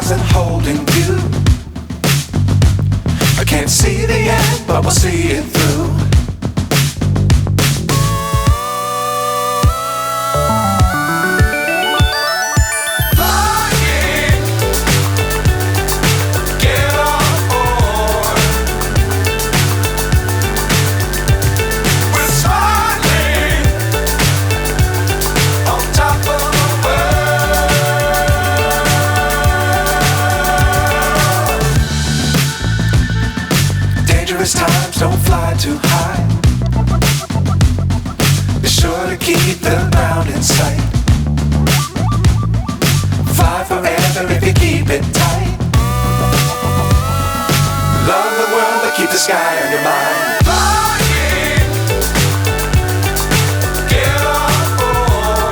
stars and holding you. I can't see the end, but we'll see it through. Times don't fly too high. Be sure to keep the ground in sight. Fly forever if you keep it tight. Love the world but keep the sky on your mind.